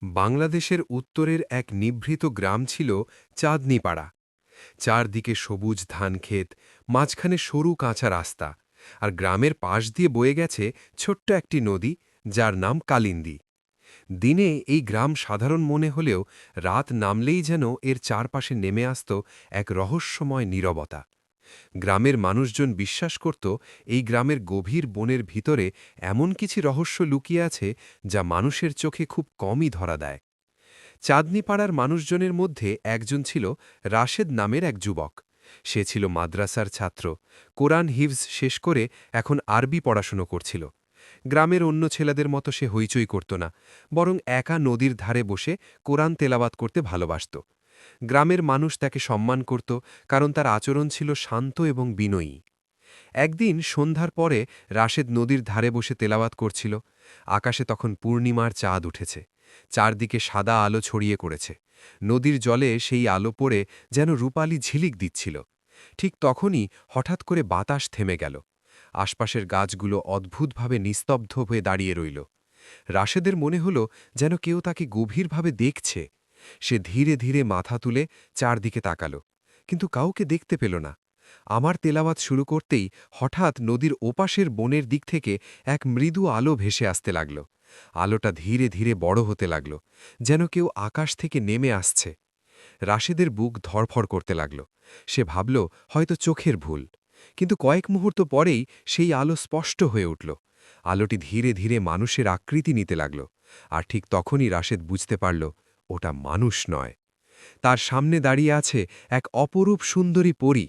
বাংলাদেশের উত্তরের এক নিভৃত গ্রাম ছিল চাঁদনীপাড়া। চারদিকে সবুজ ধানক্ষেত, মাঝখানে সরু কাঁচা রাস্তা, আর গ্রামের পাশ দিয়ে বয়ে গেছে ছোট্ট একটি নদী, যার নাম কালিন্দী। দিনে এই গ্রাম সাধারণ মনে হলেও রাত নামলেই যেন এর চারপাশে নেমে আসত এক রহস্যময় নীরবতা। গ্রামের মানুষজন বিশ্বাস করত এই গ্রামের গভীর বনের ভিতরে এমন কিছু রহস্য লুকিয়ে আছে যা মানুষের চোখে খুব কমই ধরা দেয়। চাঁদনীপাড়ার মানুষজনের মধ্যে একজন ছিল রাশেদ নামের এক যুবক। সে ছিল মাদ্রাসার ছাত্র, কোরআন হিফজ শেষ করে এখন আরবি পড়াশুনো করছিল। গ্রামের অন্য ছেলেদের মতো সে হইচই করত না, বরং একা নদীর ধারে বসে কোরআন তেলাওয়াত করতে ভালোবাসত। গ্রামের মানুষ তাকে সম্মান করত, কারণ তার আচরণ ছিল শান্ত এবং বিনয়ী। একদিন সন্ধ্যার পরে রাশেদ নদীর ধারে বসে তেলাওয়াত করছিল। আকাশে তখন পূর্ণিমার চাঁদ উঠেছে, চারদিকে সাদা আলো ছড়িয়ে করেছে। নদীর জলে সেই আলো পড়ে যেন রূপালি ঝিলিক দিচ্ছিল। ঠিক তখনই হঠাৎ করে বাতাস থেমে গেল। আশপাশের গাছগুলো অদ্ভুতভাবে নিস্তব্ধ হয়ে দাঁড়িয়ে রইল। রাশেদের মনে হল যেন কেউ তাকে গভীরভাবে দেখছে। সে ধীরে ধীরে মাথা তুলে চারদিকে তাকাল, কিন্তু কাউকে দেখতে পেল না। আমার তেলাওয়াত শুরু করতেই হঠাৎ নদীর ওপাশের বনের দিক থেকে এক মৃদু আলো ভেসে আসতে লাগল। আলোটা ধীরে ধীরে বড় হতে লাগল, যেন কেউ আকাশ থেকে নেমে আসছে। রাশেদের বুক ধড়ফড় করতে লাগল। সে ভাবল হয়তো চোখের ভুল, কিন্তু কয়েক মুহূর্ত পরেই সেই আলো স্পষ্ট হয়ে উঠল। আলোটি ধীরে ধীরে মানুষের আকৃতি নিতে লাগল, আর ঠিক তখনই রাশেদ বুঝতে পারল ওটা মানুষ নয়। তার সামনে দাঁড়িয়ে আছে এক অপরূপ সুন্দরী পরী।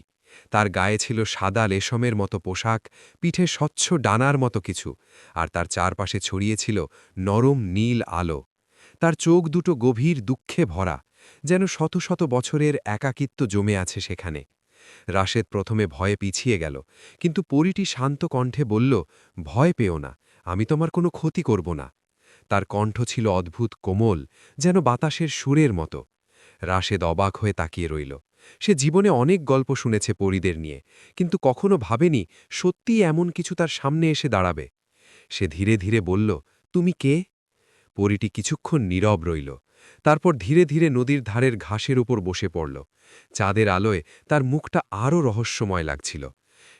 তার গায়ে ছিল সাদা রেশমের মতো পোশাক, পিঠে স্বচ্ছ ডানার মতো কিছু, আর তার চারপাশে ছড়িয়েছিল নরম নীল আলো। তার চোখ দুটো গভীর দুঃখে ভরা, যেন শত শত বছরের একাকিত্ব জমে আছে সেখানে। রাশেদ প্রথমে ভয়ে পিছিয়ে গেল, কিন্তু পরীটি শান্ত কণ্ঠে বলল, ভয় পেও না, আমি তোমার কোনো ক্ষতি করব না। তার কণ্ঠ ছিল অদ্ভুত কোমল, যেন বাতাসের সুরের মতো। রাশেদ অবাক হয়ে তাকিয়ে রইল। সে জীবনে অনেক গল্প শুনেছে পরীদের নিয়ে, কিন্তু কখনো ভাবেনি সত্যিই এমন কিছু তার সামনে এসে দাঁড়াবে। সে ধীরে ধীরে বলল, তুমি কে? পরীটি কিছুক্ষণ নীরব রইল, তারপর ধীরে ধীরে নদীর ধারের ঘাসের উপর বসে পড়ল। চাঁদের আলোয় তার মুখটা আরও রহস্যময় লাগছিল।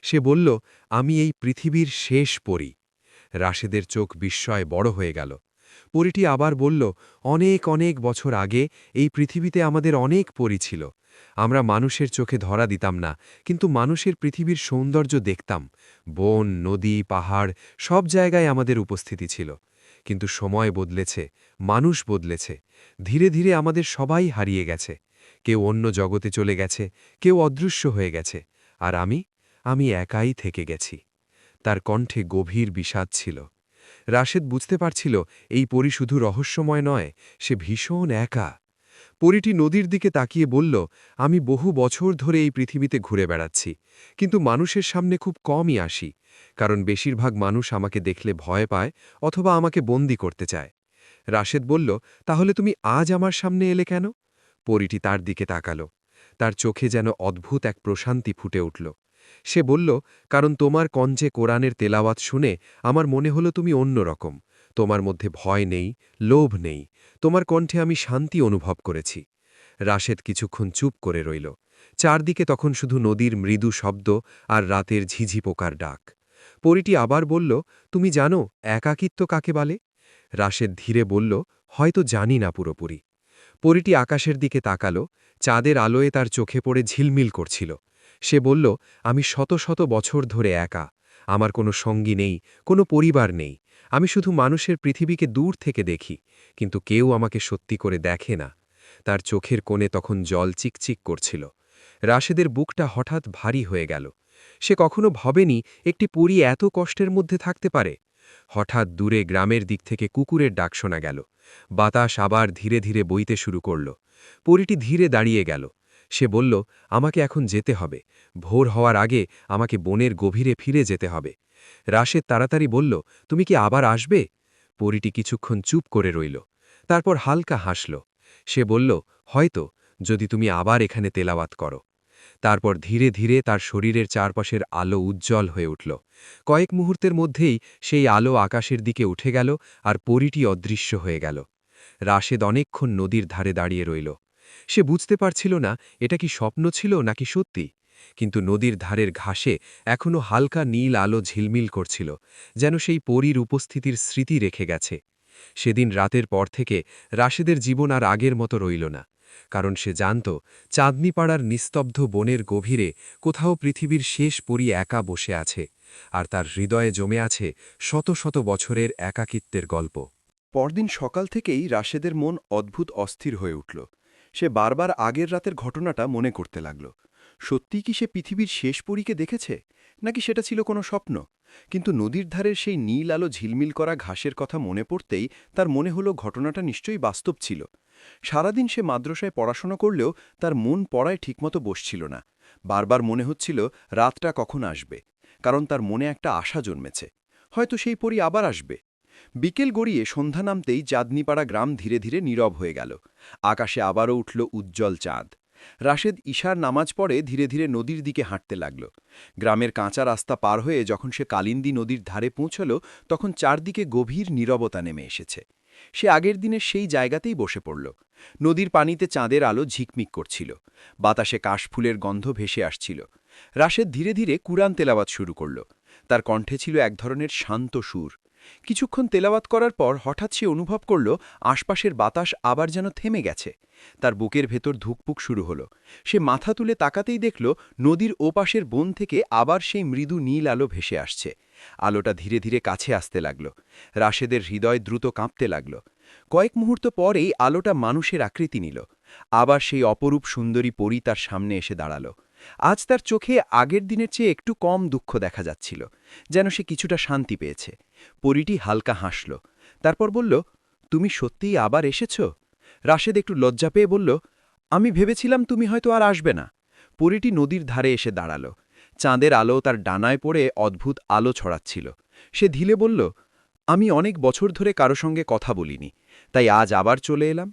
সে বলল, আমি এই পৃথিবীর শেষ পরী। রাশেদের চোখ বিস্ময়ে বড় হয়ে গেল। পরীটি আবার বলল, অনেক অনেক বছর আগে এই পৃথিবীতে আমাদের অনেক পরী ছিল। আমরা মানুষের চোখে ধরা দিতাম না, কিন্তু মানুষের পৃথিবীর সৌন্দর্য দেখতাম। বন, নদী, পাহাড়, সব জায়গায় আমাদের উপস্থিতি ছিল। কিন্তু সময় বদলেছে, মানুষ বদলেছে। ধীরে ধীরে আমাদের সবাই হারিয়ে গেছে। কেউ অন্য জগতে চলে গেছে, কেউ অদৃশ্য হয়ে গেছে, আর আমি একাই থেকে গেছি। তার কণ্ঠে গভীর বিষাদ ছিল। রাশেদ বুঝতে পারছিল এই পরী শুধু রহস্যময় নয়, সে ভীষণ একা। পরীটি নদীর দিকে তাকিয়ে বলল, আমি বহু বছর ধরে এই পৃথিবীতে ঘুরে বেড়াচ্ছি, কিন্তু মানুষের সামনে খুব কমই আসি, কারণ বেশিরভাগ মানুষ আমাকে দেখলে ভয় পায় অথবা আমাকে বন্দি করতে চায়। রাশেদ বলল, তাহলে তুমি আজ আমার সামনে এলে কেন? পরীটি তার দিকে তাকাল। তার চোখে যেন অদ্ভুত এক প্রশান্তি ফুটে উঠল। সে বলল, কারণ তোমার কণ্ঠে কোরআনের তেলাওয়াত শুনে আমার মনে হলো তুমি অন্যরকম। তোমার মধ্যে ভয় নেই, লোভ নেই, তোমার কণ্ঠে আমি শান্তি অনুভব করেছি। রাশেদ কিছুক্ষণ চুপ করে রইল। চারদিকে তখন শুধু নদীর মৃদু শব্দ আর রাতের ঝিঝি পোকার ডাক। পরীটি আবার বলল, তুমি জানো একাকিত্ব কাকে বলে? রাশেদ ধীরে বলল, হয়তো জানি না পুরোপুরি। পরীটি আকাশের দিকে তাকাল। চাঁদের আলোয় তার চোখে পড়ে ঝিলমিল করছিল। সে বলল, আমি শত শত বছর ধরে একা। আমার কোনো সঙ্গী নেই, কোনো পরিবার নেই। আমি শুধু মানুষের পৃথিবীকে দূর থেকে দেখি, কিন্তু কেউ আমাকে সত্যি করে দেখে না। তার চোখের কোণে তখন জল চিকচিক করছিল। রাশেদের বুকটা হঠাৎ ভারী হয়ে গেল। সে কখনো ভাবেনি একটি পরী এত কষ্টের মধ্যে থাকতে পারে। হঠাৎ দূরে গ্রামের দিক থেকে কুকুরের ডাক শোনা গেল। বাতাস আবার ধীরে ধীরে বইতে শুরু করল। পরীটি ধীরে দাঁড়িয়ে গেল। সে বলল, আমাকে এখন যেতে হবে। ভোর হওয়ার আগে আমাকে বনের গভীরে ফিরে যেতে হবে। রাশেদ তাড়াতাড়ি বলল, তুমি কি আবার আসবে? পরীটি কিছুক্ষণ চুপ করে রইল, তারপর হালকা হাসল। সে বলল, হয়তো, যদি তুমি আবার এখানে তেলাওয়াত করো। তারপর ধীরে ধীরে তার শরীরের চারপাশের আলো উজ্জ্বল হয়ে উঠল। কয়েক মুহূর্তের মধ্যেই সেই আলো আকাশের দিকে উঠে গেল, আর পরীটি অদৃশ্য হয়ে গেল। রাশেদ অনেকক্ষণ নদীর ধারে দাঁড়িয়ে রইল। সে বুঝতে পারছিল না এটা কি স্বপ্ন ছিল নাকি সত্যি, কিন্তু নদীর ধারের ঘাসে এখনো হালকা নীল আলো ঝিলমিল করছিল, যেন সেই পরীর উপস্থিতির স্মৃতি রেখে গেছে। সেদিন রাতের পর থেকে রাশেদের জীবন আর আগের মতো রইল না, কারণ সে জানত চাঁদনীপাড়ার নিস্তব্ধ বনের গভীরে কোথাও পৃথিবীর শেষ পরী একা বসে আছে, আর তার হৃদয়ে জমে আছে শত শত বছরের একাকিত্বের গল্প। পরদিন সকাল থেকেই রাশেদের মন অদ্ভুত অস্থির হয়ে উঠল। সে বারবার আগের রাতের ঘটনাটা মনে করতে লাগল। সত্যিই কি সে পৃথিবীর শেষ পরীকে দেখেছে, নাকি সেটা ছিল কোনো স্বপ্ন? কিন্তু নদীর ধারের সেই নীল আলো ঝিলমিল করা ঘাসের কথা মনে পড়তেই তার মনে হলো ঘটনাটা নিশ্চয়ই বাস্তব ছিল। সারাদিন সে মাদ্রাসায় পড়াশোনা করলেও তার মন পড়ায় ঠিকমতো বসছিল না। বারবার মনে হচ্ছিল রাতটা কখন আসবে, কারণ তার মনে একটা আশা জন্মেছে, হয়তো সেই পরী আবার আসবে। বিকেল গড়িয়ে সন্ধ্যা নামতেই চাঁদনীপাড়া গ্রাম ধীরে ধীরে নীরব হয়ে গেল। আকাশে আবারও উঠল উজ্জ্বল চাঁদ। রাশেদ ঈশার নামাজ পড়ে ধীরে ধীরে নদীর দিকে হাঁটতে লাগল। গ্রামের কাঁচা রাস্তা পার হয়ে যখন সে কালিন্দী নদীর ধারে পৌঁছল, তখন চারদিকে গভীর নীরবতা নেমে এসেছে। সে আগের দিনের সেই জায়গাতেই বসে পড়ল। নদীর পানিতে চাঁদের আলো ঝিকমিক করছিল, বাতাসে কাশফুলের গন্ধ ভেসে আসছিল। রাশেদ ধীরে ধীরে কুরআন তেলাওয়াত শুরু করল। তার কণ্ঠে ছিল এক ধরনের শান্ত সুর। কিছুক্ষণ তেলাওয়াত করার পর হঠাৎ সে অনুভব করল আশপাশের বাতাস আবার যেন থেমে গেছে। তার বুকের ভেতর ধুকপুক শুরু হলো। সে মাথা তুলে তাকাতেই দেখল নদীর ওপাশের বন থেকে আবার সেই মৃদু নীল আলো ভেসে আসছে। আলোটা ধীরে ধীরে কাছে আসতে লাগল। রাশেদের হৃদয় দ্রুত কাঁপতে লাগল। কয়েক মুহূর্ত পরেই আলোটা মানুষের আকৃতি নিল। আবার সেই অপরূপ সুন্দরী পরী তার সামনে এসে দাঁড়াল। আজ তার চোখে আগের দিনের চেয়ে একটু কম দুঃখ দেখা যাচ্ছিল, যেন সে কিছুটা শান্তি পেয়েছে। পরীটি হালকা হাসল, তারপর বলল, তুমি সত্যিই আবার এসেছ? রাশেদ একটু লজ্জা পেয়ে বলল, আমি ভেবেছিলাম তুমি হয়তো আর আসবে না। পরীটি নদীর ধারে এসে দাঁড়াল। চাঁদের আলো তার ডানায় পড়ে অদ্ভুত আলো ছড়াচ্ছিল। সে ধীরে বলল, আমি অনেক বছর ধরে কারো সঙ্গে কথা বলিনি, তাই আজ আবার চলে এলাম।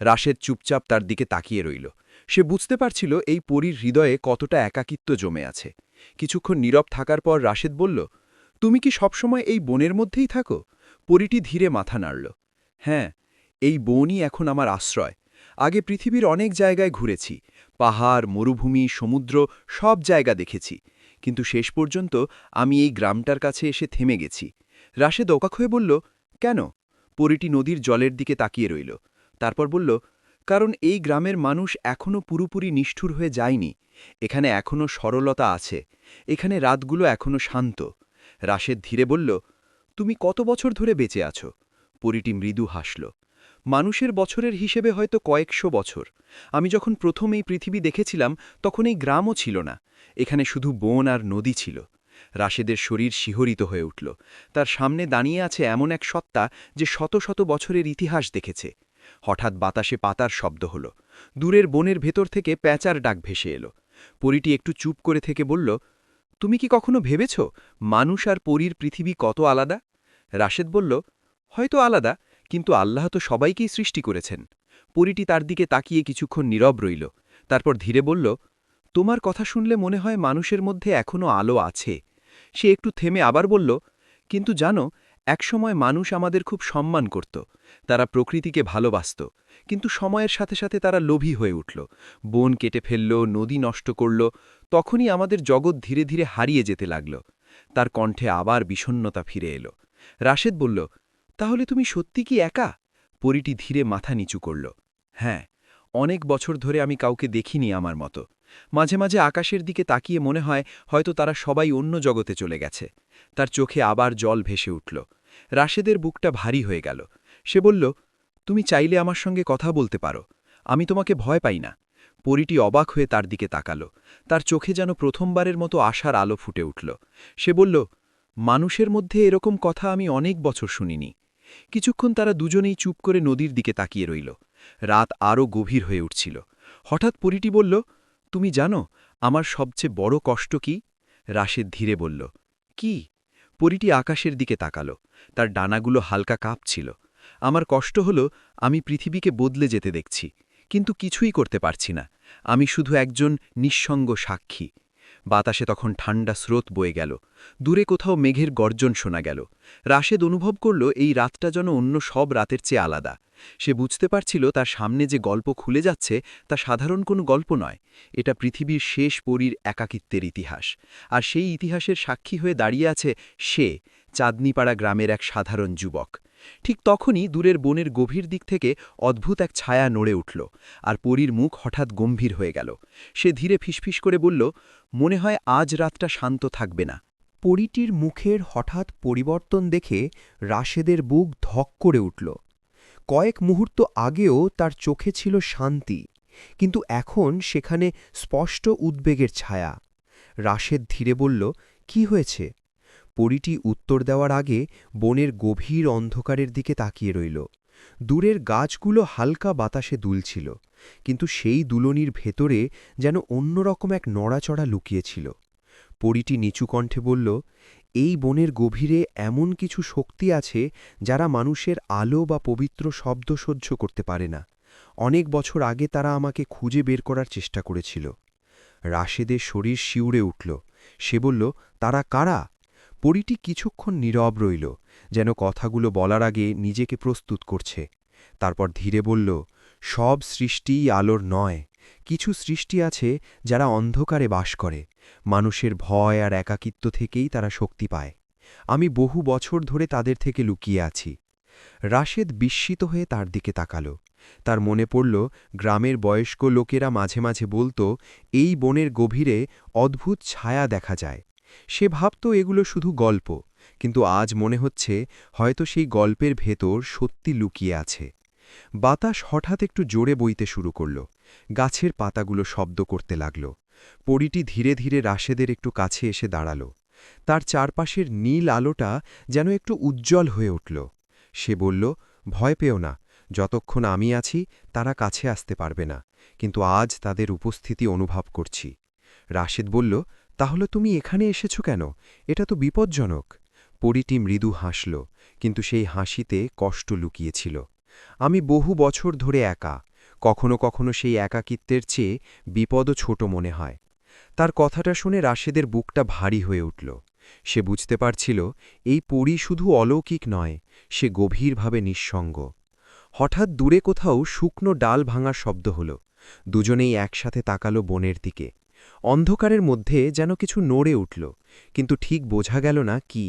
রাশেদ চুপচাপ তার দিকে তাকিয়ে রইল। সে বুঝতে পারছিল এই পরীর হৃদয়ে কতটা একাকিত্ব জমে আছে। কিছুক্ষণ নীরব থাকার পর রাশেদ বলল, তুমি কি সবসময় এই বনের মধ্যেই থাকো? পরীটি ধীরে মাথা নাড়ল। হ্যাঁ, এই বনই এখন আমার আশ্রয়। আগে পৃথিবীর অনেক জায়গায় ঘুরেছি, পাহাড়, মরুভূমি, সমুদ্র, সব জায়গা দেখেছি, কিন্তু শেষ পর্যন্ত আমি এই গ্রামটার কাছে এসে থেমে গেছি। রাশেদ অবাক হয়ে বলল, কেন? পরীটি নদীর জলের দিকে তাকিয়ে রইল। তারপর বলল, কারণ এই গ্রামের মানুষ এখনও পুরোপুরি নিষ্ঠুর হয়ে যায়নি। এখানে এখনও সরলতা আছে, এখানে রাতগুলো এখনও শান্ত। রাশেদ ধীরে বলল, তুমি কত বছর ধরে বেঁচে আছো? পরীটি মৃদু হাসল। মানুষের বছরের হিসেবে হয়তো কয়েকশো বছর। আমি যখন প্রথম এই পৃথিবী দেখেছিলাম তখন এই গ্রামও ছিল না, এখানে শুধু বন আর নদী ছিল। রাশেদের শরীর শিহরিত হয়ে উঠল। তার সামনে দাঁড়িয়ে আছে এমন এক সত্তা যে শত শত বছরের ইতিহাস দেখেছে। হঠাৎ বাতাসে পাতার শব্দ হল। দূরের বনের ভেতর থেকে প্যাঁচার ডাক ভেসে এলো। পরীটি একটু চুপ করে থেকে বলল, তুমি কি কখনো ভেবেছ মানুষ আর পরীর পৃথিবী কত আলাদা? রাশেদ বলল, হয়তো আলাদা, কিন্তু আল্লাহ তো সবাইকেই সৃষ্টি করেছেন। পরীটি তার দিকে তাকিয়ে কিছুক্ষণ নীরব রইল। তারপর ধীরে বলল, তোমার কথা শুনলে মনে হয় মানুষের মধ্যে এখনও আলো আছে। সে একটু থেমে আবার বলল, কিন্তু জানো, একসময় মানুষ আমাদের খুব সম্মান করত, তারা প্রকৃতিকে ভালোবাসত, কিন্তু সময়ের সাথে সাথে তারা লোভী হয়ে উঠল, বন কেটে ফেলল, নদী নষ্ট করল, তখনই আমাদের জগৎ ধীরে ধীরে হারিয়ে যেতে লাগল। তার কণ্ঠে আবার বিষণ্ণতা ফিরে এলো। রাশেদ বলল, তাহলে তুমি সত্যি কি একা? পরীটি ধীরে মাথা নিচু করল। হ্যাঁ, অনেক বছর ধরে আমি কাউকে দেখিনি আমার মতো। মাঝে মাঝে আকাশের দিকে তাকিয়ে মনে হয় হয়তো তারা সবাই অন্য জগতে চলে গেছে। তার চোখে আবার জল ভেসে উঠল। রাশেদের বুকটা ভারী হয়ে গেল। সে বলল, তুমি চাইলে আমার সঙ্গে কথা বলতে পারো, আমি তোমাকে ভয় পাই না। পরীটি অবাক হয়ে তার দিকে তাকালো। তার চোখে যেন প্রথমবারের মতো আশার আলো ফুটে উঠল। সে বলল, মানুষের মধ্যে এরকম কথা আমি অনেক বছর শুনিনি। কিছুক্ষণ তারা দুজনেই চুপ করে নদীর দিকে তাকিয়ে রইল। রাত আরও গভীর হয়ে উঠছিল। হঠাৎ পরীটি বলল, তুমি জানো আমার সবচেয়ে বড় কষ্ট কি? রাশেদ ধীরে বলল, কি? পরীটি আকাশের দিকে তাকালো। তার ডানাগুলো হালকা কাঁপছিল। আমার কষ্ট হলো আমি পৃথিবীকে বদলে যেতে দেখছি, কিন্তু কিছুই করতে পারছি না। আমি শুধু একজন নিঃসঙ্গ সাক্ষী। বাতাসে তখন ঠান্ডা স্রোত বয়ে গেল। দূরে কোথাও মেঘের গর্জন শোনা গেল। রাশেদ অনুভব করল এই রাতটা যেন অন্য সব রাতের চেয়ে আলাদা। সে বুঝতে পারছিল তার সামনে যে গল্প খুলে যাচ্ছে তা সাধারণ কোনো গল্প নয়। এটা পৃথিবীর শেষ পরীর একাকিত্বের ইতিহাস। আর সেই ইতিহাসের সাক্ষী হয়ে দাঁড়িয়ে আছে সে, চাঁদনীপাড়া গ্রামের এক সাধারণ যুবক। ঠিক তখনই দূরের বনের গভীর দিক থেকে অদ্ভুত এক ছায়া নড়ে উঠল, আর পরীর মুখ হঠাৎ গম্ভীর হয়ে গেল। সে ধীরে ফিসফিস করে বলল, মনে হয় আজ রাতটা শান্ত থাকবে না। পরীটির মুখের হঠাৎ পরিবর্তন দেখে রাশেদের বুক ধক করে উঠল। কয়েক মুহূর্ত আগেও তার চোখে ছিল শান্তি, কিন্তু এখন সেখানে স্পষ্ট উদ্বেগের ছায়া। রাশেদ ধীরে বলল, কি হয়েছে? পরীটি উত্তর দেওয়ার আগে বনের গভীর অন্ধকারের দিকে তাকিয়ে রইল। দূরের গাছগুলো হালকা বাতাসে দুলছিল, কিন্তু সেই দুলনির ভেতরে যেন অন্যরকম এক নড়াচড়া লুকিয়েছিল। পরীটি নিচু কণ্ঠে বলল, এই বনের গভীরে এমন কিছু শক্তি আছে যারা মানুষের আলো বা পবিত্র শব্দ সহ্য করতে পারে না। অনেক বছর আগে তারা আমাকে খুঁজে বের করার চেষ্টা করেছিল। রাশেদের শরীর শিউরে উঠল। সে বলল, তারা কারা? পরীটি কিছুক্ষণ নীরব রইল, যেন কথাগুলো বলার আগে নিজেকে প্রস্তুত করছে। তারপর ধীরে বলল, সব সৃষ্টিই আলোর নয়। কিছু সৃষ্টি আছে যারা অন্ধকারে বাস করে। মানুষের ভয় আর একাকিত্ব থেকেই তারা শক্তি পায়। আমি বহু বছর ধরে তাদের থেকে লুকিয়ে আছি। রাশেদ বিস্মিত হয়ে তার দিকে তাকাল। তার মনে পড়ল গ্রামের বয়স্ক লোকেরা মাঝে মাঝে বলত, এই বনের গভীরে অদ্ভুত ছায়া দেখা যায়। সে ভাবত এগুলো শুধু গল্প, কিন্তু আজ মনে হচ্ছে হয়তো সেই গল্পের ভেতর সত্যি লুকিয়ে আছে। বাতাস হঠাৎ একটু জোরে বইতে শুরু করল। গাছের পাতাগুলো শব্দ করতে লাগল। পরীটি ধীরে ধীরে রাশেদের একটু কাছে এসে দাঁড়াল। তার চারপাশের নীল আলোটা যেন একটু উজ্জ্বল হয়ে উঠল। সে বলল, ভয় পেও না, যতক্ষণ আমি আছি তারা কাছে আসতে পারবে না, কিন্তু আজ তাদের উপস্থিতি অনুভব করছি। রাশেদ বলল, তাহলে তুমি এখানে এসেছ কেন? এটা তো বিপজ্জনক। পরীটি মৃদু হাসল, কিন্তু সেই হাসিতে কষ্ট লুকিয়েছিল। আমি বহু বছর ধরে একা। কখনো কখনো সেই একাকিত্বের চেয়ে বিপদও ছোট মনে হয়। তার কথাটা শুনে রাশেদের বুকটা ভারী হয়ে উঠল। সে বুঝতে পারছিল এই পরী শুধু অলৌকিক নয়, সে গভীরভাবে নিঃসঙ্গ। হঠাৎ দূরে কোথাও শুকনো ডাল ভাঙার শব্দ হল। দুজনেই একসাথে তাকালো বনের দিকে। অন্ধকারের মধ্যে যেন কিছু নড়ে উঠল, কিন্তু ঠিক বোঝা গেল না কি।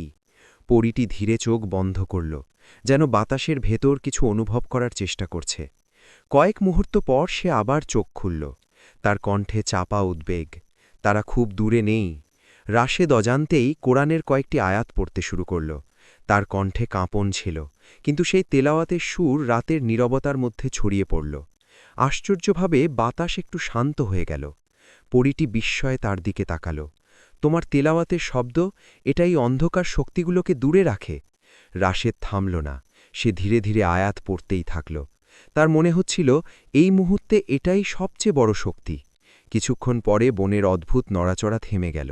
পরীটি ধীরে চোখ বন্ধ করল, যেন বাতাসের ভেতর কিছু অনুভব করার চেষ্টা করছে। কয়েক মুহূর্ত পর সে আবার চোখ খুলল। তার কণ্ঠে চাপা উদ্বেগ। তারা খুব দূরে নেই। রাশেদ অজান্তেই কোরআনের কয়েকটি আয়াত পড়তে শুরু করল। তার কণ্ঠে কাঁপন ছিল, কিন্তু সেই তেলাওয়াতের সুর রাতের নীরবতার মধ্যে ছড়িয়ে পড়ল। আশ্চর্যভাবে বাতাস একটু শান্ত হয়ে গেল। পরীটি বিস্ময়ে তার দিকে তাকাল। তোমার তেলাওয়াতের শব্দ, এটাই অন্ধকার শক্তিগুলোকে দূরে রাখে। রাশেদ থামল না। সে ধীরে ধীরে আয়াত পড়তেই থাকল। তার মনে হচ্ছিল এই মুহূর্তে এটাই সবচেয়ে বড় শক্তি। কিছুক্ষণ পরে বনের অদ্ভুত নড়াচড়া থেমে গেল,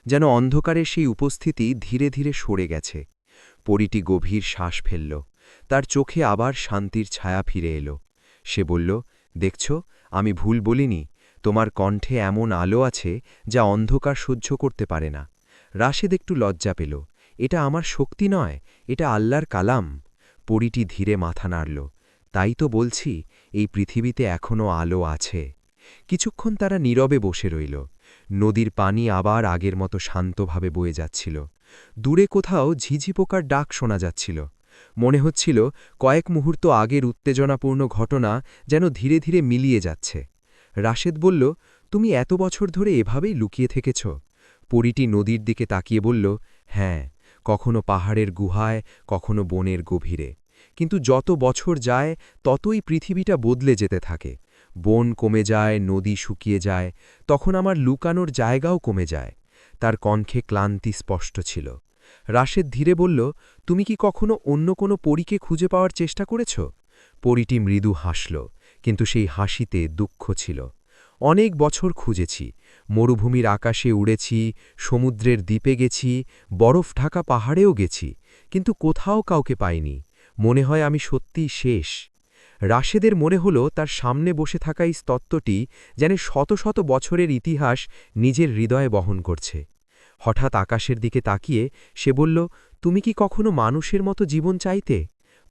যেন অন্ধকারের সেই উপস্থিতি ধীরে ধীরে সরে গেছে। পরীটি গভীর শ্বাস ফেলল। তার চোখে আবার শান্তির ছায়া ফিরে এলো। সে বলল, দেখছ, আমি ভুল বলিনি। তোমার কণ্ঠে এমন আলো আছে যা অন্ধকার সহ্য করতে পারে না। রাশেদ একটু লজ্জা পেল। এটা আমার শক্তি নয়, এটা আল্লাহর কালাম। পরীটি ধীরে মাথা নাড়ল। তাই তো বলছি, এই পৃথিবীতে এখনও আলো আছে। কিছুক্ষণ তারা নীরবে বসে রইল। নদীর পানি আবার আগের মতো শান্তভাবে বয়ে যাচ্ছিল। দূরে কোথাও ঝিঝি পোকার ডাক শোনা যাচ্ছিল। মনে হচ্ছিল কয়েক মুহূর্ত আগের উত্তেজনাপূর্ণ ঘটনা যেন ধীরে ধীরে মিলিয়ে যাচ্ছে। রাশেদ বলল, তুমি এত বছর ধরে এভাবেই লুকিয়ে থেকেছ? পরীটি নদীর দিকে তাকিয়ে বলল, হ্যাঁ, কখনো পাহাড়ের গুহায়, কখনো বনের গভীরে। কিন্তু যত বছর যায় ততই পৃথিবীটা বদলে যেতে থাকে। বন কমে যায়, নদী শুকিয়ে যায়, তখন আমার লুকানোর জায়গাও কমে যায়। তার কণ্ঠে ক্লান্তি স্পষ্ট ছিল। রাশেদ ধীরে বলল, তুমি কি কখনো অন্য কোনো পরীকে খুঁজে পাওয়ার চেষ্টা করেছ? পরীটি মৃদু হাসল, কিন্তু সেই হাসিতে দুঃখ ছিল। অনেক বছর খুঁজেছি। মরুভূমির আকাশে উড়েছি, সমুদ্রের দ্বীপে গেছি, বরফ ঢাকা পাহাড়েও গেছি, কিন্তু কোথাও কাউকে পাইনি। মনে হয় আমি সত্যিই শেষ। রাশেদের মনে হল তার সামনে বসে থাকা এই তত্ত্বটি যেন শত শত বছরের ইতিহাস নিজের হৃদয়ে বহন করছে। হঠাৎ আকাশের দিকে তাকিয়ে সে বলল, তুমি কি কখনো মানুষের মতো জীবন চাইতে?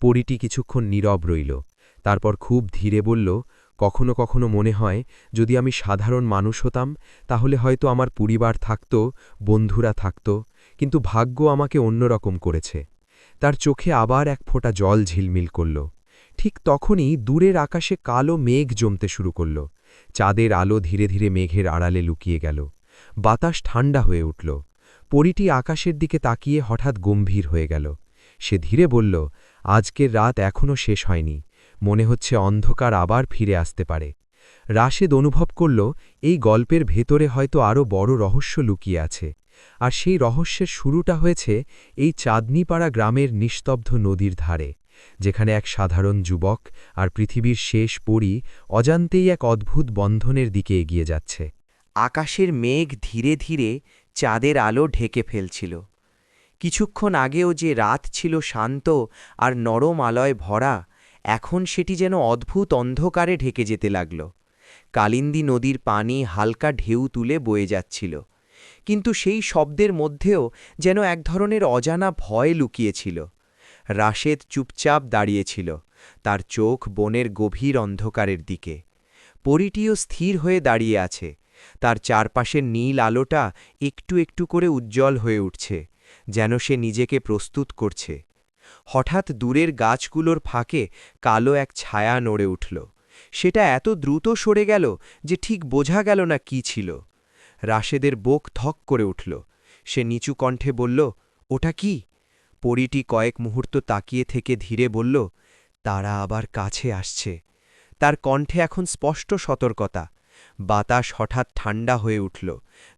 পরীটি কিছুক্ষণ নীরব রইল। তারপর খুব ধীরে বলল, কখনো কখনো মনে হয় যদি আমি সাধারণ মানুষ হতাম তাহলে হয়তো আমার পরিবার থাকত, বন্ধুরা থাকত, কিন্তু ভাগ্য আমাকে অন্যরকম করেছে। তার চোখে আবার এক ফোঁটা জল ঝিলমিল করল। ঠিক তখনই দূরের আকাশে কালো মেঘ জমতে শুরু করল। চাঁদের আলো ধীরে ধীরে মেঘের আড়ালে লুকিয়ে গেল। বাতাস ঠান্ডা হয়ে উঠল। পরীটি আকাশের দিকে তাকিয়ে হঠাৎ গম্ভীর হয়ে গেল। সে ধীরে বলল, আজকের রাত এখনও শেষ হয়নি, মনে হচ্ছে অন্ধকার আবার ফিরে আসতে পারে। রাশেদ অনুভব করল এই গল্পের ভেতরে হয়তো আরও বড় রহস্য লুকিয়ে আছে, আর সেই রহস্যের শুরুটা হয়েছে এই চাঁদনীপাড়া গ্রামের নিস্তব্ধ নদীর ধারে, যেখানে এক সাধারণ যুবক আর পৃথিবীর শেষ পরী অজান্তেই এক অদ্ভুত বন্ধনের দিকে এগিয়ে যাচ্ছে। আকাশের মেঘ ধীরে ধীরে চাঁদের আলো ঢেকে ফেলছিল। কিছুক্ষণ আগেও যে রাত ছিল শান্ত আর নরম আলয় ভরা, এখন সেটি যেন অদ্ভুত অন্ধকারে ঢেকে যেতে লাগল। কালিন্দী নদীর পানি হালকা ঢেউ তুলে বয়ে যাচ্ছিল, কিন্তু সেই শব্দের মধ্যেও যেন এক ধরনের অজানা ভয় লুকিয়েছিল। রাশেদ চুপচাপ দাঁড়িয়েছিল, তার চোখ বনের গভীর অন্ধকারের দিকে। পরীটিও স্থির হয়ে দাঁড়িয়ে আছে, তার চারপাশের নীল আলোটা একটু একটু করে উজ্জ্বল হয়ে উঠছে, যেন সে নিজেকে প্রস্তুত করছে। হঠাৎ দূরের গাছগুলোর ফাঁকে কালো এক ছায়া নড়ে উঠল। সেটা এত দ্রুত সরে গেল যে ঠিক বোঝা গেল না কি ছিল। রাশেদের বুক ধক করে উঠল। সে নিচু কণ্ঠে বলল, ওটা কি? পরীটি কয়েক মুহূর্ত তাকিয়ে থেকে ধীরে বলল, তারা আবার কাছে আসছে। তার কণ্ঠে এখন স্পষ্ট সতর্কতা। বাতাস হঠাৎ ঠান্ডা হয়ে উঠল।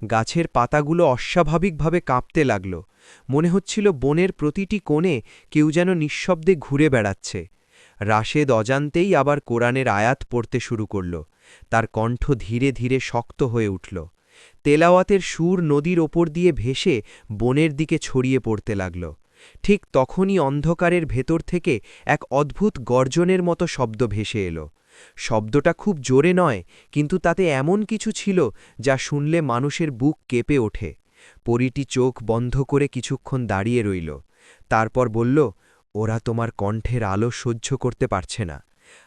গাছের পাতাগুলো অস্বাভাবিকভাবে কাঁপতে লাগল। মনে হচ্ছিল বনের প্রতিটি কোণে কেউ যেন নিঃশব্দে ঘুরে বেড়াচ্ছে। রাশেদ অজান্তেই আবার কোরআনের আয়াত পড়তে শুরু করল। তার কণ্ঠ ধীরে ধীরে শক্ত হয়ে উঠল। তেলাওয়াতের সুর নদীর ওপর দিয়ে ভেসে বনের দিকে ছড়িয়ে পড়তে লাগল। ঠিক তখনই অন্ধকারের ভেতর থেকে এক অদ্ভুত গর্জনের মতো শব্দ ভেসে এলো। শব্দটা খুব জোরে নয়, কিন্তু তাতে এমন কিছু ছিল যা শুনলে মানুষের বুক কেঁপে ওঠে। পরীটি চোখ বন্ধ করে কিছুক্ষণ দাঁড়িয়ে রইল। তারপর বলল, ওরা তোমার কণ্ঠের আলো সহ্য করতে পারছে না।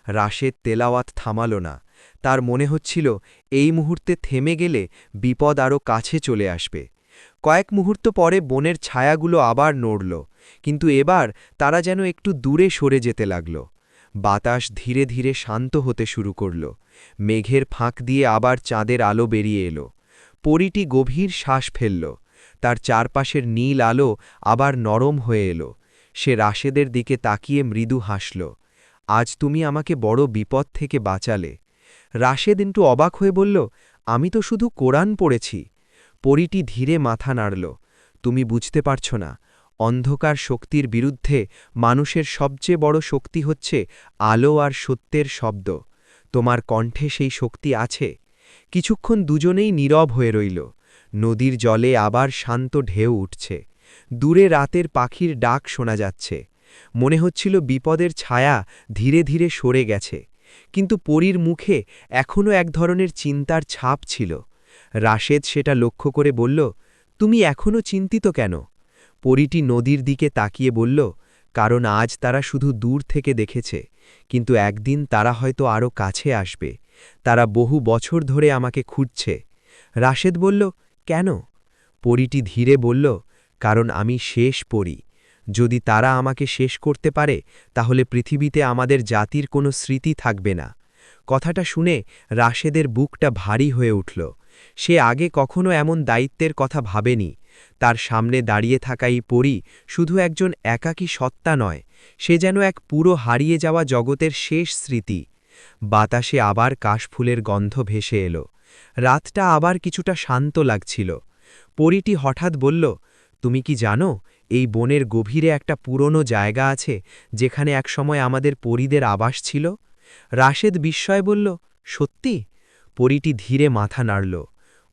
রাশেদ তেলাওয়াত থামাল না। তার মনে হচ্ছিল এই মুহূর্তে থেমে গেলে বিপদ আরও কাছে চলে আসবে। কয়েক মুহূর্ত পরে বনের ছায়াগুলো আবার নড়ল, কিন্তু এবার তারা যেন একটু দূরে সরে যেতে লাগল। বাতাস ধীরে ধীরে শান্ত হতে শুরু করল। মেঘের ফাঁক দিয়ে আবার চাঁদের আলো বেরিয়ে এলো। পরীটি গভীর শ্বাস ফেলল। তার চারপাশের নীল আলো আবার নরম হয়ে এলো। সে রাশেদের দিকে তাকিয়ে মৃদু হাসল। আজ তুমি আমাকে বড় বিপদ থেকে বাঁচালে। রাশেদ একটু অবাক হয়ে বলল, আমি তো শুধু কোরআন পড়েছি। পরীটি ধীরে মাথা নাড়ল। তুমি বুঝতে পারছ না, অন্ধকার শক্তির বিরুদ্ধে মানুষের সবচেয়ে বড় শক্তি হচ্ছে আলো আর সত্যের শব্দ। তোমার কণ্ঠে সেই শক্তি আছে। কিছুক্ষণ দুজনেই নীরব হয়ে রইল। নদীর জলে আবার শান্ত ঢেউ উঠছে। দূরে রাতের পাখির ডাক শোনা যাচ্ছে। মনে হচ্ছিল বিপদের ছায়া ধীরে ধীরে সরে গেছে, কিন্তু পরীর মুখে এখনও এক ধরনের চিন্তার ছাপ ছিল। রাশেদ সেটা লক্ষ্য করে বলল, তুমি এখনও চিন্তিত কেন? পরীটি নদীর দিকে তাকিয়ে বলল, কারণ আজ তারা শুধু দূর থেকে দেখেছে, কিন্তু একদিন তারা হয়তো আরও কাছে আসবে। তারা বহু বছর ধরে আমাকে খুঁজছে। রাশেদ বলল, কেন? পরীটি ধীরে বলল, কারণ আমি শেষ পরী। যদি তারা আমাকে শেষ করতে পারে তাহলে পৃথিবীতে আমাদের জাতির কোনো স্মৃতি থাকবে না। কথাটা শুনে রাশেদের বুকটা ভারী হয়ে উঠল। সে আগে কখনো এমন দায়িত্বের কথা ভাবেনি। তার সামনে দাঁড়িয়ে থাকা এই পরী শুধু একজন একাকী সত্তা নয়, সে যেন এক পুরো হারিয়ে যাওয়া জগতের শেষ স্মৃতি। বাতাসে আবার কাশফুলের গন্ধ ভেসে এলো। রাতটা আবার কিছুটা শান্ত লাগছিল। পরীটি হঠাৎ বলল, তুমি কি জানো, এই বনের গভীরে একটা পুরনো জায়গা আছে যেখানে একসময় আমাদের পরীদের আবাস ছিল? রাশেদ বিস্ময়ে বলল, সত্যি? পরীটি ধীরে মাথা নাড়ল।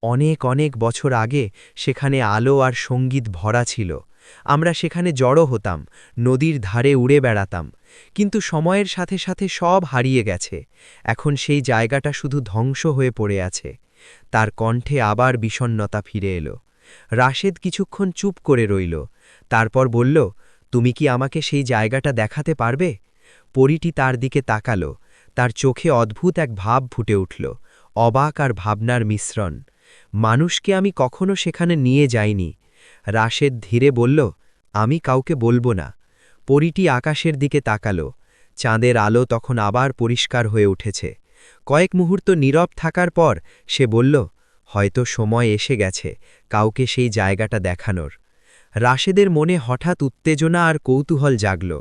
অনেক অনেক বছর আগে সেখানে আলো আর সঙ্গীত ভরা ছিল। আমরা সেখানে জড়ো হতাম, নদীর ধারে উড়ে বেড়াতাম, কিন্তু সময়ের সাথে সাথে সব হারিয়ে গেছে, এখন সেই জায়গাটা শুধু ধ্বংস হয়ে পড়ে আছে। তার কণ্ঠে আবার বিষণ্ণতা ফিরে এলো। রাশেদ কিছুক্ষণ চুপ করে রইল, তারপর বলল, তুমি কি আমাকে সেই জায়গাটা দেখাতে পারবে? পরীটি তার দিকে তাকালো, তার চোখে অদ্ভুত এক ভাব ফুটে উঠল, অবাক আর ভাবনার মিশ্রণ। মানুষকে আমি কখনো সেখানে নিয়ে যাইনি। রাশেদ ধীরে বলল, আমি কাউকে বলবো না। পরীটি আকাশের দিকে তাকালো, চাঁদের আলো তখন আবার পরিষ্কার হয়ে উঠেছে। কয়েক মুহূর্ত নীরব থাকার পর সে বলল, হয়তো সময় এসে গেছে কাউকে সেই জায়গাটা দেখানোর। রাশেদের মনে হঠাৎ উত্তেজনা আর কৌতূহল জাগল।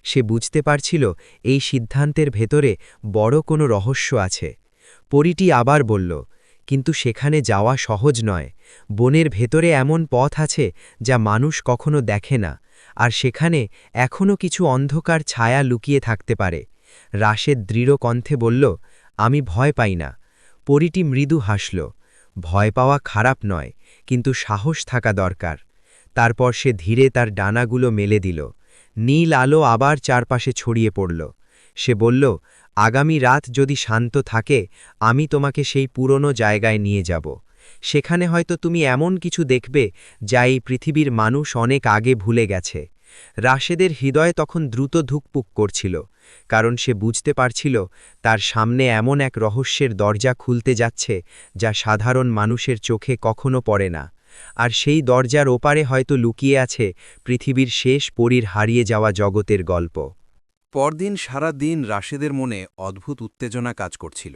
সে বুঝতে পারছিল এই সিদ্ধান্তের ভেতরে বড় কোনো রহস্য আছে। পরীটি আবার বলল, কিন্তু সেখানে যাওয়া সহজ নয়। বনের ভেতরে এমন পথ আছে যা মানুষ কখনো দেখে না, আর সেখানে এখনও কিছু অন্ধকার ছায়া লুকিয়ে থাকতে পারে। রাশেদ দৃঢ় কণ্ঠে বলল, আমি ভয় পাই না। পরীটি মৃদু হাসল, ভয় পাওয়া খারাপ নয়, কিন্তু সাহস থাকা দরকার। তারপর সে ধীরে তার ডানাগুলো মেলে দিল। নীল আলো আবার চারপাশে ছড়িয়ে পড়ল। সে বলল, আগামী রাত যদি শান্ত থাকে, আমি তোমাকে সেই পুরনো জায়গায় নিয়ে যাব। সেখানে হয়তো তুমি এমন কিছু দেখবে যা এই পৃথিবীর মানুষ অনেক আগে ভুলে গেছে। রাশেদের হৃদয় তখন দ্রুত ধুকপুক করছিল, কারণ সে বুঝতে পারছিল তার সামনে এমন এক রহস্যের দরজা খুলতে যাচ্ছে যা সাধারণ মানুষের চোখে কখনো পড়ে না। আর সেই দরজার ওপারে হয়তো লুকিয়ে আছে পৃথিবীর শেষ পরীর হারিয়ে যাওয়া জগতের গল্প। পরদিন সারা দিন রাশেদের মনে অদ্ভুত উত্তেজনা কাজ করছিল।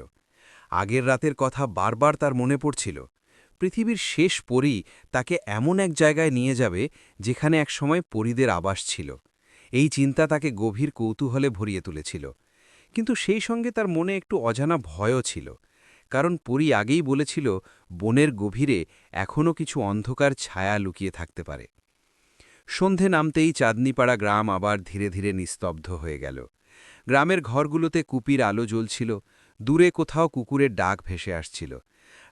আগের রাতের কথা বারবার তার মনে পড়ছিল। পৃথিবীর শেষ পরী তাকে এমন এক জায়গায় নিয়ে যাবে যেখানে একসময় পরীদের আবাস ছিল। এই চিন্তা তাকে গভীর কৌতূহলে ভরিয়ে তুলেছিল, কিন্তু সেই সঙ্গে তার মনে একটু অজানা ভয়ও ছিল, কারণ পরী আগেই বলেছিল বনের গভীরে এখনও কিছু অন্ধকার ছায়া লুকিয়ে থাকতে পারে। সন্ধে নামতেই চাঁদনীপাড়া গ্রাম আবার ধীরে ধীরে নিস্তব্ধ হয়ে গেল। গ্রামের ঘরগুলোতে কুপির আলো জ্বলছিল, দূরে কোথাও কুকুরের ডাক ভেসে আসছিল।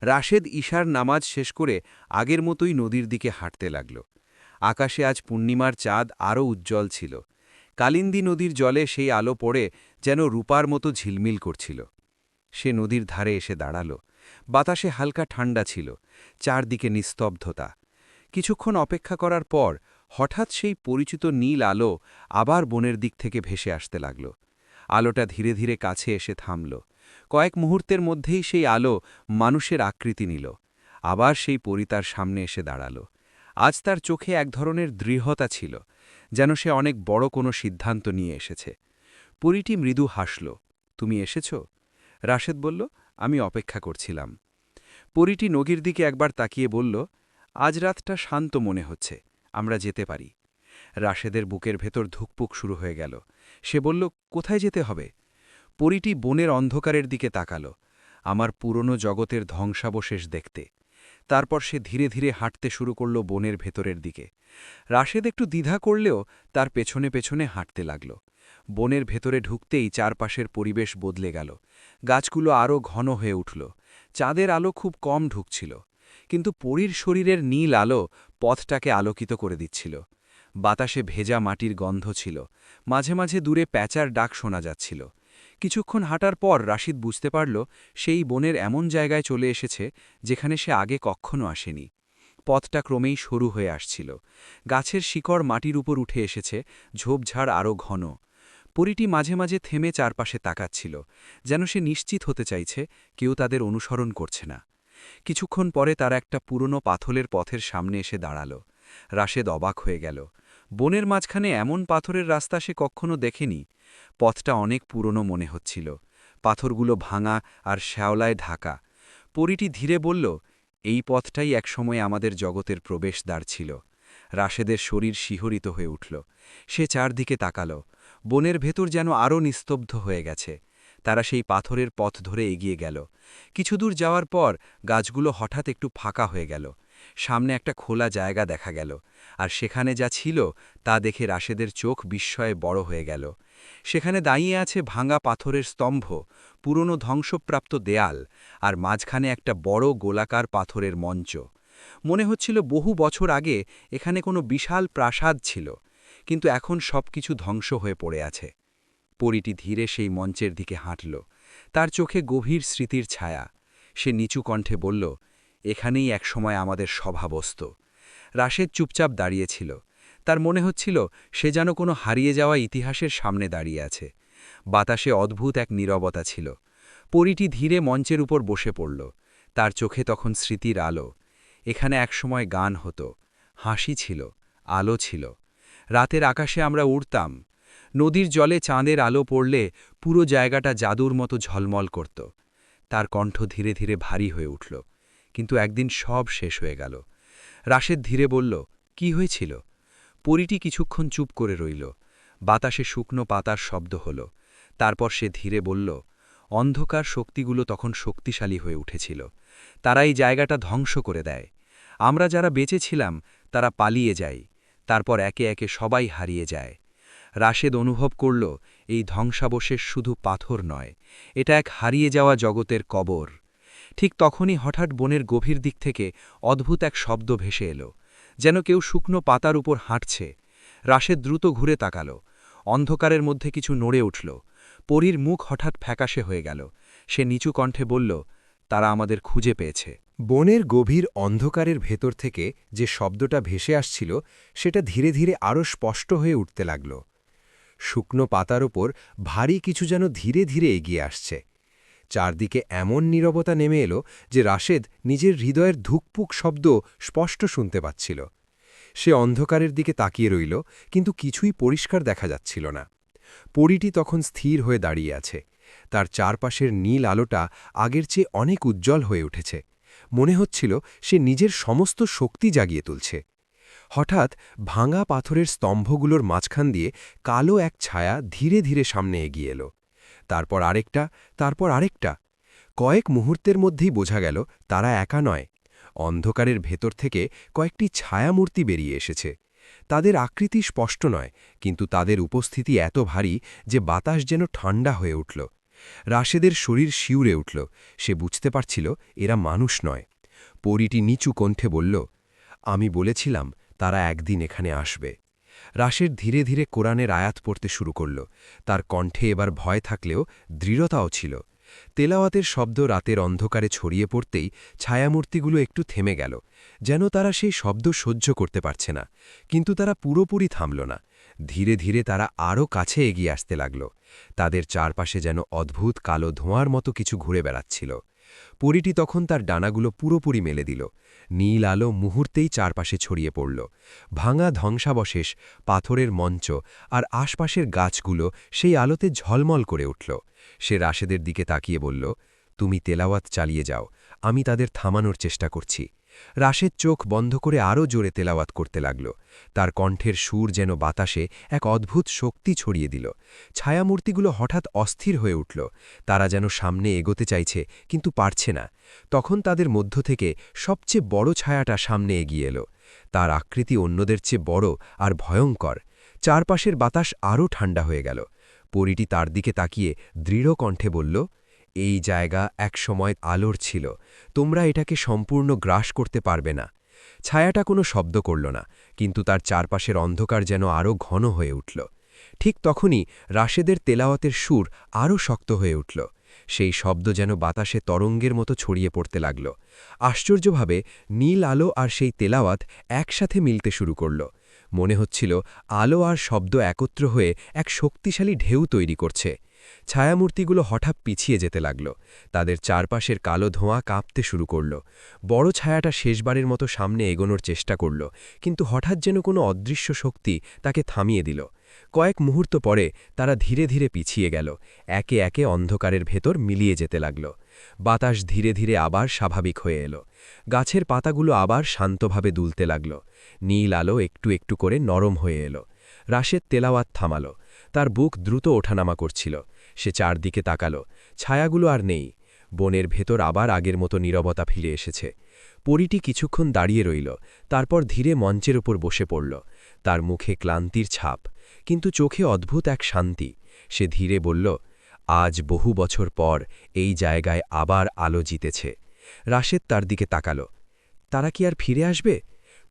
রাশেদ ঈশার নামাজ শেষ করে আগের মতোই নদীর দিকে হাঁটতে লাগল। আকাশে আজ পূর্ণিমার চাঁদ আরও উজ্জ্বল ছিল। কালিন্দী নদীর জলে সেই আলো পড়ে যেন রূপার মতো ঝিলমিল করছিল। সে নদীর ধারে এসে দাঁড়াল। বাতাসে হালকা ঠান্ডা ছিল, চারদিকে নিস্তব্ধতা। কিছুক্ষণ অপেক্ষা করার পর হঠাৎ সেই পরিচিত নীল আলো আবার বনের দিক থেকে ভেসে আসতে লাগল। আলোটা ধীরে ধীরে কাছে এসে থামল। কয়েক মুহূর্তের মধ্যেই সেই আলো মানুষের আকৃতি নিল। আবার সেই পরী তার সামনে এসে দাঁড়াল। আজ তার চোখে এক ধরনের দৃঢ়তা ছিল, যেন সে অনেক বড় কোনো সিদ্ধান্ত নিয়ে এসেছে। পরীটি মৃদু হাসল। তুমি এসেছ? রাশেদ বলল, আমি অপেক্ষা করছিলাম। পরীটি নদীর দিকে একবার তাকিয়ে বলল, আজ রাতটা শান্ত মনে হচ্ছে, আমরা যেতে পারি। রাশেদের বুকের ভেতর ধুকপুক শুরু হয়ে গেল। সে বলল, কোথায় যেতে হবে? পরীটি বনের অন্ধকারের দিকে তাকাল, আমার পুরনো জগতের ধ্বংসাবশেষ দেখতে। তারপর সে ধীরে ধীরে হাঁটতে শুরু করল বনের ভেতরের দিকে। রাশেদ একটু দ্বিধা করলেও তার পেছনে পেছনে হাঁটতে লাগল। বনের ভেতরে ঢুকতেই চারপাশের পরিবেশ বদলে গেল। গাছগুলো আরও ঘন হয়ে উঠল। চাঁদের আলো খুব কম ঢুকছিল, কিন্তু পরীর শরীরের নীল আলো পথটাকে আলোকিত করে দিচ্ছিল। বাতাসে ভেজা মাটির গন্ধ ছিল, মাঝে মাঝে দূরে প্যাঁচার ডাক শোনা যাচ্ছিল। কিছুক্ষণ হাঁটার পর রাশিদ বুঝতে পারল সেই বনের এমন জায়গায় চলে এসেছে যেখানে সে আগে কখনো আসেনি। পথটা ক্রমেই সরু হয়ে আসছিল। গাছের শিকড় মাটির উপর উঠে এসেছে, ঝোপঝাড় আরও ঘন। পরীটি মাঝে মাঝে থেমে চারপাশে তাকাচ্ছিল, যেন সে নিশ্চিত হতে চাইছে কেউ তাদের অনুসরণ করছে না। কিছুক্ষণ পরে তারা একটা পুরনো পাথরের পথের সামনে এসে দাঁড়াল। রাশেদ অবাক হয়ে গেল। বনের মাঝখানে এমন পাথরের রাস্তা সে কখনো দেখেনি। পথটা অনেক পুরনো মনে হচ্ছিল, পাথরগুলো ভাঙা আর শ্যাওলায় ঢাকা। পরীটি ধীরে বলল, এই পথটাই একসময় আমাদের জগতের প্রবেশদ্বার ছিল। রাশেদের শরীর শিহরিত হয়ে উঠল। সে চারদিকে তাকাল। বনের ভেতর যেন আরও নিস্তব্ধ হয়ে গেছে। তারা সেই পাথরের পথ ধরে এগিয়ে গেল। কিছু দূর যাওয়ার পর গাছগুলো হঠাৎ একটু ফাঁকা হয়ে গেল। সামনে একটা খোলা জায়গা দেখা গেল, আর সেখানে যা ছিল তা দেখে রাশেদের চোখ বিস্ময়ে বড় হয়ে গেল। সেখানে দাঁড়িয়ে আছে ভাঙা পাথরের স্তম্ভ, পুরনো ধ্বংসপ্রাপ্ত দেয়াল, আর মাঝখানে একটা বড় গোলাকার পাথরের মঞ্চ। মনে হচ্ছিল বহু বছর আগে এখানে কোনো বিশাল প্রাসাদ ছিল, কিন্তু এখন সবকিছু ধ্বংস হয়ে পড়ে আছে। পরীটি ধীরে সেই মঞ্চের দিকে হাঁটল। তার চোখে গভীর স্মৃতির ছায়া। সে নিচু কণ্ঠে বলল, এখানেই একসময় আমাদের সভা বসত। রাশেদ চুপচাপ দাঁড়িয়েছিল। তার মনে হচ্ছিল সে যেন কোনো হারিয়ে যাওয়া ইতিহাসের সামনে দাঁড়িয়ে আছে। বাতাসে অদ্ভুত এক নীরবতা ছিল। পরীটি ধীরে মঞ্চের উপর বসে পড়ল। তার চোখে তখন স্মৃতির আলো। এখানে একসময় গান হতো, হাসি ছিল, আলো ছিল। রাতের আকাশে আমরা উড়তাম। নদীর জলে চাঁদের আলো পড়লে পুরো জায়গাটা জাদুর মতো ঝলমল করত। তার কণ্ঠ ধীরে ধীরে ভারী হয়ে উঠল। কিন্তু একদিন সব শেষ হয়ে গেল। রাশেদ ধীরে বলল, কি হয়েছিল? পরীটি কিছুক্ষণ চুপ করে রইল। বাতাসে শুকনো পাতার শব্দ হল। তারপর সে ধীরে বলল, অন্ধকার শক্তিগুলো তখন শক্তিশালী হয়ে উঠেছিল। তারা এই জায়গাটা ধ্বংস করে দেয়। আমরা যারা বেঁচে ছিলাম তারা পালিয়ে যাই। তারপর একে একে সবাই হারিয়ে যায়। রাশেদ অনুভব করল, এই ধ্বংসাবশেষ শুধু পাথর নয়, এটা এক হারিয়ে যাওয়া জগতের কবর। ঠিক তখনই হঠাৎ বনের গভীর দিক থেকে অদ্ভুত এক শব্দ ভেসে এলো, যেন কেউ শুকনো পাতার উপর হাঁটছে। রাশেদ দ্রুত ঘুরে তাকাল। অন্ধকারের মধ্যে কিছু নড়ে উঠল। পরীর মুখ হঠাৎ ফ্যাকাশে হয়ে গেল। সে নিচু কণ্ঠে বলল, তারা আমাদের খুঁজে পেয়েছে। বনের গভীর অন্ধকারের ভেতর থেকে যে শব্দটা ভেসে আসছিল সেটা ধীরে ধীরে আরও স্পষ্ট হয়ে উঠতে লাগল। শুকনো পাতার ওপর ভারী কিছু যেন ধীরে ধীরে এগিয়ে আসছে। চারদিকে এমন নীরবতা নেমে এলো যে রাশেদ নিজের হৃদয়ের ধুকপুক শব্দ স্পষ্ট শুনতে পাচ্ছিল। সে অন্ধকারের দিকে তাকিয়ে রইল, কিন্তু কিছুই পরিষ্কার দেখা যাচ্ছিল না। পরীটি তখন স্থির হয়ে দাঁড়িয়ে আছে। তার চারপাশের নীল আলোটা আগের চেয়ে অনেক উজ্জ্বল হয়ে উঠেছে। মনে হচ্ছিল সে নিজের সমস্ত শক্তি জাগিয়ে তুলছে। হঠাৎ ভাঙা পাথরের স্তম্ভগুলোর মাঝখান দিয়ে কালো এক ছায়া ধীরে ধীরে সামনে এগিয়ে এলো। তারপর আরেকটা, তারপর আরেকটা। কয়েক মুহূর্তের মধ্যেই বোঝা গেল তারা একা নয়। অন্ধকারের ভেতর থেকে কয়েকটি ছায়ামূর্তি বেরিয়ে এসেছে। তাদের আকৃতি স্পষ্ট নয়, কিন্তু তাদের উপস্থিতি এত ভারী যে বাতাস যেন ঠান্ডা হয়ে উঠল। রাশেদের শরীর শিউরে উঠল। সে বুঝতে পারছিল এরা মানুষ নয়। পরীটি নিচু কণ্ঠে বলল, আমি বলেছিলাম তারা একদিন এখানে আসবে। রাশেদ ধীরে ধীরে কোরআনের আয়াত পড়তে শুরু করল। তার কণ্ঠে এবার ভয় থাকলেও দৃঢ়তাও ছিল। তেলাওয়াতের শব্দ রাতের অন্ধকারে ছড়িয়ে পড়তেই ছায়ামূর্তিগুলো একটু থেমে গেল, যেন তারা সেই শব্দ সহ্য করতে পারছে না। কিন্তু তারা পুরোপুরি থামল না। ধীরে ধীরে তারা আরও কাছে এগিয়ে আসতে লাগল। তাদের চারপাশে যেন অদ্ভুত কালো ধোঁয়ার মতো কিছু ঘুরে বেড়াচ্ছিল। পরীটি তখন তার ডানাগুলো পুরোপুরি মেলে দিল। নীল আলো মুহূর্তেই চারপাশে ছড়িয়ে পড়ল। ভাঙা ধ্বংসাবশেষ, পাথরের মঞ্চ আর আশপাশের গাছগুলো সেই আলোতে ঝলমল করে উঠল। সে রাশেদের দিকে তাকিয়ে বলল, তুমি তেলাওয়াত চালিয়ে যাও, আমি তাদের থামানোর চেষ্টা করছি। রাশেদ চোখ বন্ধ করে আরও জোরে তেলাওয়াত করতে লাগল। তার কণ্ঠের সুর যেন বাতাসে এক অদ্ভুত শক্তি ছড়িয়ে দিল। ছায়ামূর্তিগুলো হঠাৎ অস্থির হয়ে উঠল। তারা যেন সামনে এগোতে চাইছে, কিন্তু পারছে না। তখন তাদের মধ্য থেকে সবচেয়ে বড় ছায়াটা সামনে এগিয়ে এলো। তার আকৃতি অন্যদের চেয়ে বড় আর ভয়ঙ্কর। চারপাশের বাতাস আরও ঠান্ডা হয়ে গেল। পরীটি তার দিকে তাকিয়ে দৃঢ় কণ্ঠে বলল, এই জায়গা একসময় আলোর ছিল, তোমরা এটাকে সম্পূর্ণ গ্রাস করতে পারবে না। ছায়াটা কোনো শব্দ করল না, কিন্তু তার চারপাশের অন্ধকার যেন আরও ঘন হয়ে উঠল। ঠিক তখনই রাশেদের তেলাওয়াতের সুর আরও শক্ত হয়ে উঠল। সেই শব্দ যেন বাতাসে তরঙ্গের মতো ছড়িয়ে পড়তে লাগল। আশ্চর্যভাবে নীল আলো আর সেই তেলাওয়াত একসাথে মিলতে শুরু করল। মনে হচ্ছিল আলো আর শব্দ একত্র হয়ে এক শক্তিশালী ঢেউ তৈরি করছে। ছায়ামূর্তিগুলো হঠাৎ পিছিয়ে যেতে লাগল। তাদের চারপাশের কালো ধোঁয়া কাঁপতে শুরু করল। বড় ছায়াটা শেষবারের মতো সামনে এগোনোর চেষ্টা করল, কিন্তু হঠাৎ যেন কোনো অদৃশ্য শক্তি তাকে থামিয়ে দিল। কয়েক মুহূর্ত পরে তারা ধীরে ধীরে পিছিয়ে গেল, একে একে অন্ধকারের ভেতর মিলিয়ে যেতে লাগল। বাতাস ধীরে ধীরে আবার স্বাভাবিক হয়ে এলো। গাছের পাতাগুলো আবার শান্তভাবে দুলতে লাগল। নীল আলো একটু একটু করে নরম হয়ে এলো। রাশেদ তেলাওয়াত থামাল। তার বুক দ্রুত ওঠানামা করছিল। সে চারদিকে তাকাল। ছায়াগুলো আর নেই। বনের ভেতর আবার আগের মতো নীরবতা ফিরে এসেছে। পরীটি কিছুক্ষণ দাঁড়িয়ে রইল, তারপর ধীরে মঞ্চের উপর বসে পড়ল। তার মুখে ক্লান্তির ছাপ, কিন্তু চোখে অদ্ভুত এক শান্তি। সে ধীরে বলল, আজ বহু বছর পর এই জায়গায় আবার আলো জিতেছে। রাশেদ তার দিকে তাকাল। তারা কি আর ফিরে আসবে?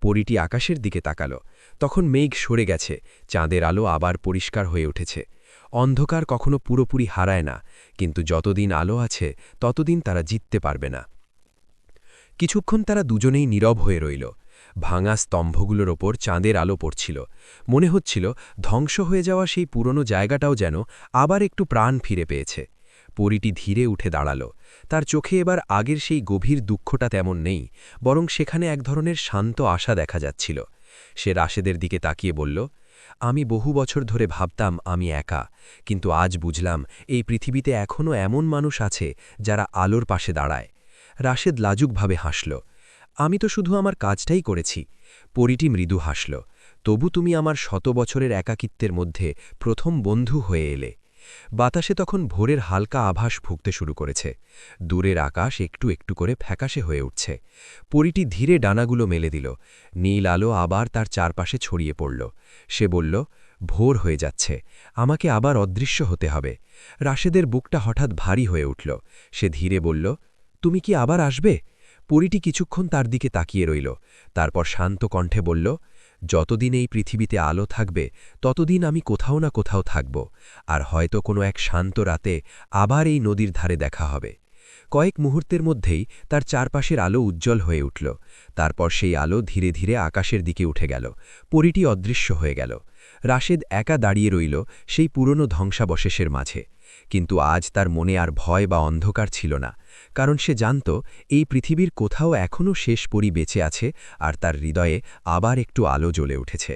পরীটি আকাশের দিকে তাকাল। তখন মেঘ সরে গেছে, চাঁদের আলো আবার পরিষ্কার হয়ে উঠেছে। অন্ধকার কখনো পুরোপুরি হারায় না, কিন্তু যতদিন আলো আছে ততদিন তারা জিততে পারবে না। কিছুক্ষণ তারা দুজনেই নীরব হয়ে রইল। ভাঙা স্তম্ভগুলোর ওপর চাঁদের আলো পড়ছিল। মনে হচ্ছিল ধ্বংস হয়ে যাওয়া সেই পুরনো জায়গাটাও যেন আবার একটু প্রাণ ফিরে পেয়েছে। পরীটি ধীরে উঠে দাঁড়াল। তার চোখে এবার আগের সেই গভীর দুঃখটা তেমন নেই, বরং সেখানে এক ধরনের শান্ত আশা দেখা যাচ্ছিল। সে রাশেদের দিকে তাকিয়ে বলল, আমি বহু বছর ধরে ভাবতাম আমি একা, কিন্তু আজ বুঝলাম এই পৃথিবীতে এখনও এমন মানুষ আছে যারা আলোর পাশে দাঁড়ায়। রাশেদ লাজুকভাবে হাসল। আমি তো শুধু আমার কাজটাই করেছি। পরীটি মৃদু হাসল। তবু তুমি আমার 100 বছরের একাকিত্বের মধ্যে প্রথম বন্ধু হয়ে এলে। বাতাসে তখন ভোরের হালকা আভাস ভুগতে শুরু করেছে। দূরের আকাশ একটু একটু করে ফ্যাকাশে হয়ে উঠছে। পরীটি ধীরে ডানাগুলো মেলে দিল। নীল আলো আবার তার চারপাশে ছড়িয়ে পড়ল। সে বলল, ভোর হয়ে যাচ্ছে, আমাকে আবার অদৃশ্য হতে হবে। রাশেদের বুকটা হঠাৎ ভারী হয়ে উঠল। সে ধীরে বলল, তুমি কি আবার আসবে? পরীটি কিছুক্ষণ তার দিকে তাকিয়ে রইল। তারপর শান্ত কণ্ঠে বলল, যতদিন এই পৃথিবীতে আলো থাকবে ততদিন আমি কোথাও না কোথাও থাকব, আর হয়তো কোনো এক শান্ত রাতে আবার এই নদীর ধারে দেখা হবে। কয়েক মুহূর্তের মধ্যেই তার চারপাশের আলো উজ্জ্বল হয়ে উঠল। তারপর সেই আলো ধীরে ধীরে আকাশের দিকে উঠে গেল। পরীটি অদৃশ্য হয়ে গেল। রাশেদ একা দাঁড়িয়ে রইল সেই পুরনো ধ্বংসাবশেষের মাঝে। কিন্তু আজ তার মনে আর ভয় বা অন্ধকার ছিল না, কারণ সে জানত এই পৃথিবীর কোথাও এখনও শেষ পরী বেঁচে আছে, আর তার হৃদয়ে আবার একটু আলো জ্বলে উঠেছে।